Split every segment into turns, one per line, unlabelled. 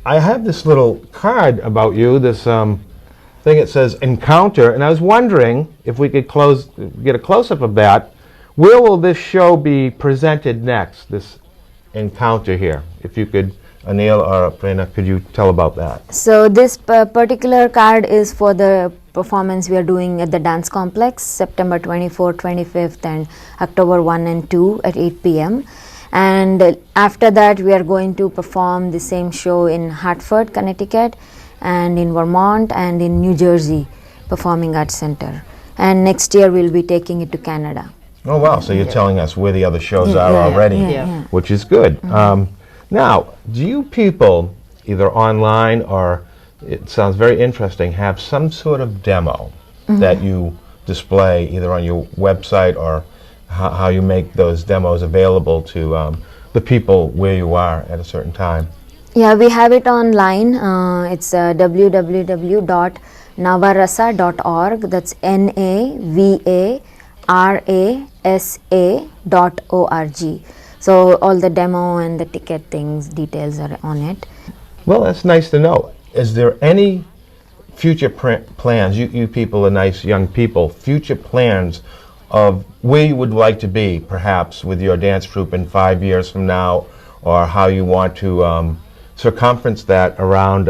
I have this little card about you, this thing it says Encounter, and I was wondering if we could get a close-up of that. Where will this show be presented next, this Encounter here? If you could, Anil or Prerna, could you tell about that?
So this particular card is for the performance we are doing at the Dance Complex, September 24th, 25th and October 1 and 2 at 8 p.m. And after that we are going to perform the same show in Hartford, Connecticut, and in Vermont and in New Jersey Performing Arts Center. And next year we'll be taking it to Canada.
Oh wow, so you're telling us where the other shows are already, which is good. Now, do you people, either online or, it sounds very interesting, have some sort of demo that you display either on your website or how you make those demos available to the people where you are at a certain time?
Yeah, we have it online. It's www.navarasa.org. That's NAVARASA.org. So all the demo and the ticket things, details are on it.
Well, that's nice to know. Is there any future plans, you people are nice young people, future plans of where you would like to be, perhaps, with your dance troupe in 5 years from now, or how you want to circumference that around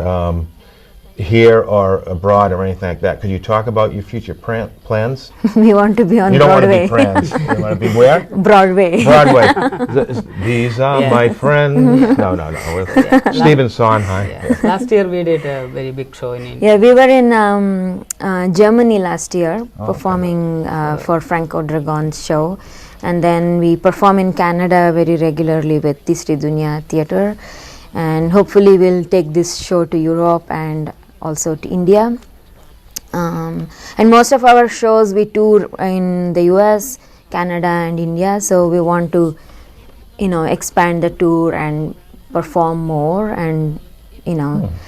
here or abroad or anything like that? Could you talk about your future plans?
We want to be on Broadway.
You don't want to be friends. You want to be where?
Broadway.
Broadway. These are my friends. No. Stephen Sondheim.
Last year we did a very big show in India.
Yeah, we were in Germany last year performing for Franco Dragon's show. And then we perform in Canada very regularly with Tisri Dunya Theatre. And hopefully we'll take this show to Europe and also to India. And most of our shows we tour in the US, Canada and India. So we want to, expand the tour and perform more and,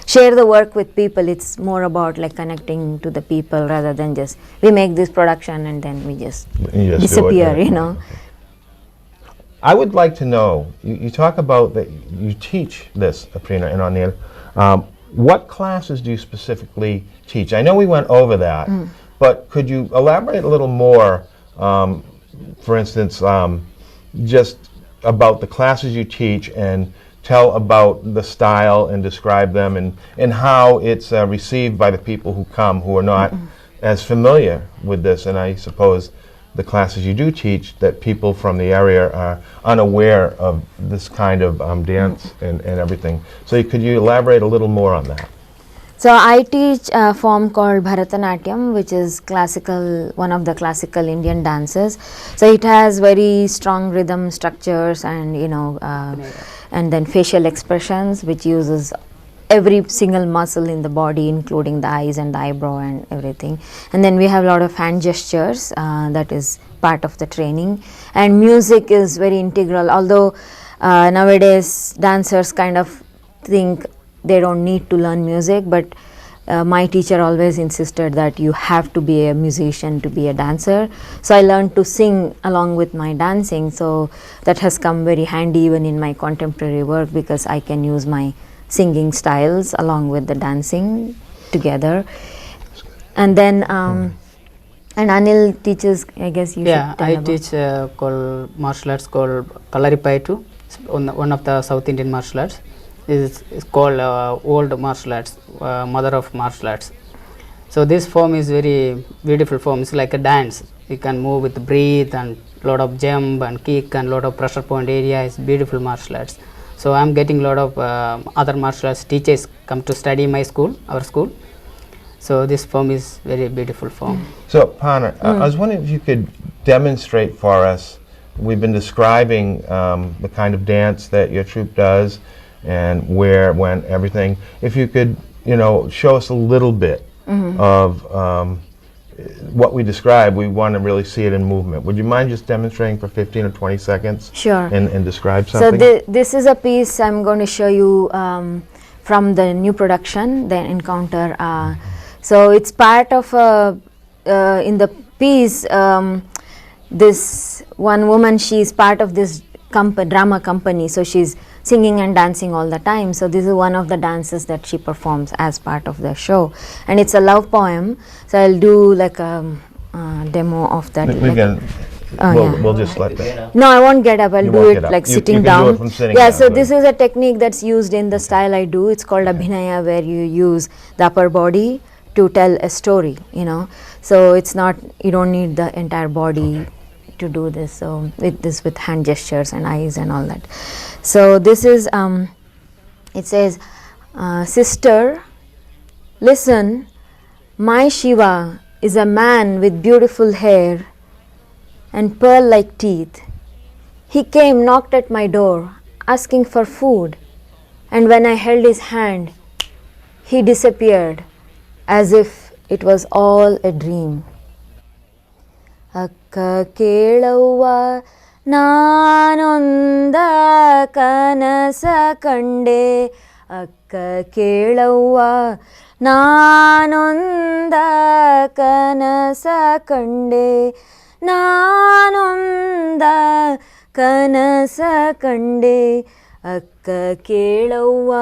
share the work with people. It's more about like connecting to the people rather than just, we make this production and then we just disappear,
I would like to know, you talk about that you teach this, Aparna and Anil. What classes do you specifically teach? I know we went over that, but could you elaborate a little more, for instance, just about the classes you teach and tell about the style and describe them and how it's received by the people who come who are not as familiar with this, and I suppose the classes you do teach, that people from the area are unaware of this kind of dance and everything. So could you elaborate a little more on that?
So I teach a form called Bharatanatyam, which is one of the classical Indian dances. So it has very strong rhythm structures and and then facial expressions, which uses every single muscle in the body, including the eyes and the eyebrow and everything. And then we have a lot of hand gestures, that is part of the training. And music is very integral, although nowadays dancers kind of think they don't need to learn music, but my teacher always insisted that you have to be a musician to be a dancer. So I learned to sing along with my dancing, so that has come very handy even in my contemporary work, because I can use my singing styles along with the dancing together. And then and Anil teaches, I guess you should tell
I
about.
teach called martial arts called Kalaripayattu, one of the South Indian martial arts. It's called old martial arts, mother of martial arts. So this form is very beautiful form. It's like a dance. You can move with breathe and lot of jump and kick and lot of pressure point area. It's beautiful martial arts. So I'm getting a lot of other martial arts teachers come to study my school, our school. So this form is very beautiful form.
So Aparna, I was wondering if you could demonstrate for us. We've been describing the kind of dance that your troupe does and where, when, everything. If you could, show us a little bit of what we describe. We want to really see it in movement. Would you mind just demonstrating for 15 or 20 seconds?
Sure.
And describe something?
So this is a piece I'm going to show you from the new production, the Encounter. So it's part of in the piece. This one woman, she's part of this drama company. So she's singing and dancing all the time. So this is one of the dances that she performs as part of the show, and it's a love poem. So I'll do like a demo of that.
We can.
Oh, yeah.
We'll just let that.
No, I won't get up. I'll
You
do
won't
it
get up.
like
You
sitting
can
down.
do it from sitting
Yeah,
down,
so
good.
this is a technique that's used in the style I do. It's called abhinaya, where you use the upper body to tell a story, you know. So it's not, you don't need the entire body to do this. So with hand gestures and eyes and all that. So this is, it says, sister, listen, my Shiva is a man with beautiful hair and pearl-like teeth. He came, knocked at my door, asking for food, and when I held his hand, he disappeared as if it was all a dream. Akka kelauva nanonda kanasa kande, akka kelauva nanonda kanasa kande, ನಾನೊಂದ ಕನಸ ಕಂಡೆ ಅಕ್ಕ ಕೇಳವ್ವ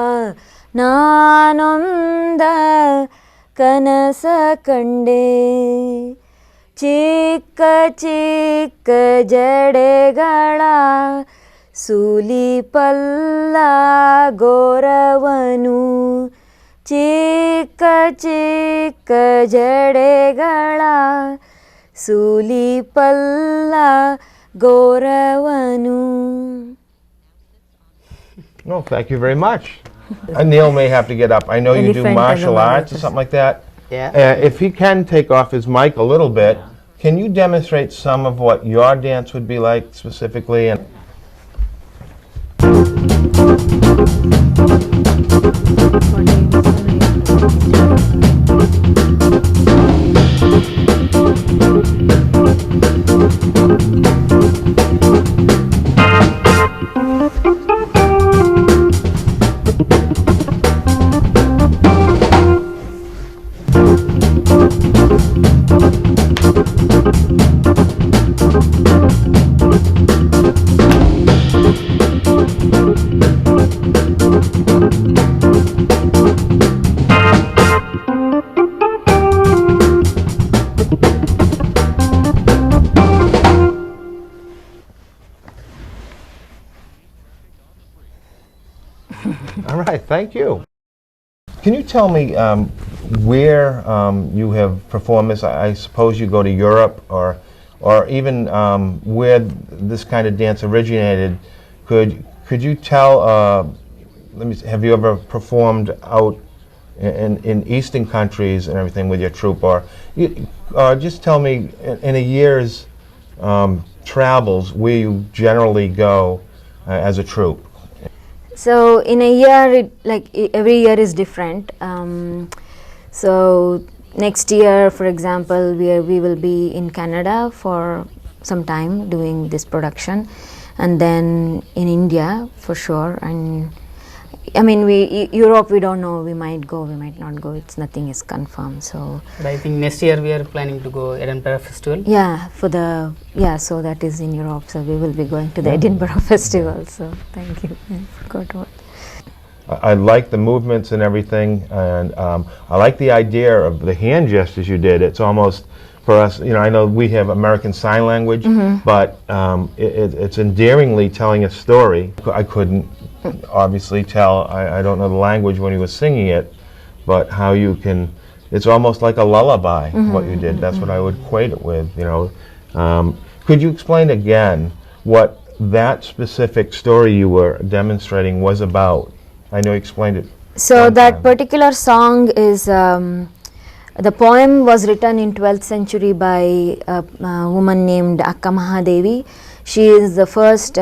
ನಾನೊಂದ ಕನಸ ಕಂಡೆ ಚಿಕ್ಕ ಚಿಕ್ಕ ಜಡೆಗಳ ಸೂಲಿ ಪಲ್ಲ ಗೋರವನು ಚಿಕ್ಕ ಚಿಕ್ಕ ಜಡೆಗಳ ಸೂಲಿ ಪಲ್ಲ ಗೋರವನು.
No, thank you very much. Anil may have to get up. I know you do
Elephant
martial
and
arts or something like that.
Yeah.
If he can take off his mic a little bit, can you demonstrate some of what your dance would be like specifically? And all right, thank you. Can you tell me where you have performed this? I suppose you go to Europe or even where this kind of dance originated. Could you tell? Have you ever performed out in Eastern countries and everything with your troupe, or just tell me in a year's travels where you generally go as a troupe?
So in a year, every year is different. So next year, for example, we will be in Canada for some time doing this production, and then in India for sure. And I mean, Europe we don't know. We might go, we might not go. Nothing is confirmed. So.
But I think next year we are planning to go Edinburgh Festival.
Yeah, so that is in Europe. So we will be going to the Edinburgh Festival. So thank you. I forgot what.
I like the movements and everything, and I like the idea of the hand gestures you did. It's almost, for us, you know, I know we have American Sign Language, but it's endearingly telling a story. I couldn't obviously tell, I don't know the language when he was singing it, but how you can, it's almost like a lullaby, what you did. That's what I would equate it with, you know. Could you explain again what that specific story you were demonstrating was about? I know you explained it.
So that particular song is, the poem was written in 12th century by a woman named Akka Mahadevi. She is the first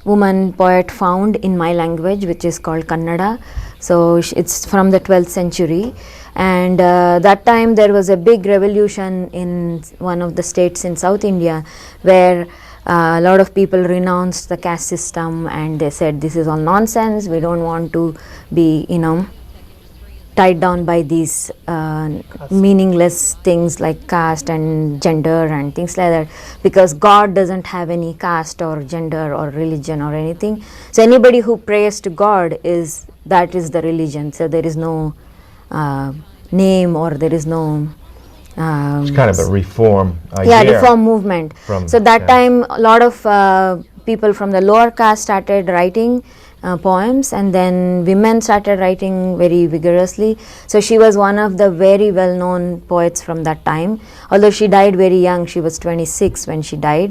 woman poet found in my language, which is called Kannada. So it's from the 12th century, and that time there was a big revolution in one of the states in South India, where a lot of people renounced the caste system, and they said this is all nonsense, we don't want to be, you know, tied down by these meaningless things like caste and gender and things like that, because God doesn't have any caste or gender or religion or anything. So anybody who prays to God that is the religion. So there is no name, or there is no
It's kind of a reform idea.
reform movement. So that time a lot of people from the lower caste started writing poems, and then women started writing very vigorously. So she was one of the very well known poets from that time, although she died very young. She was 26 when she died.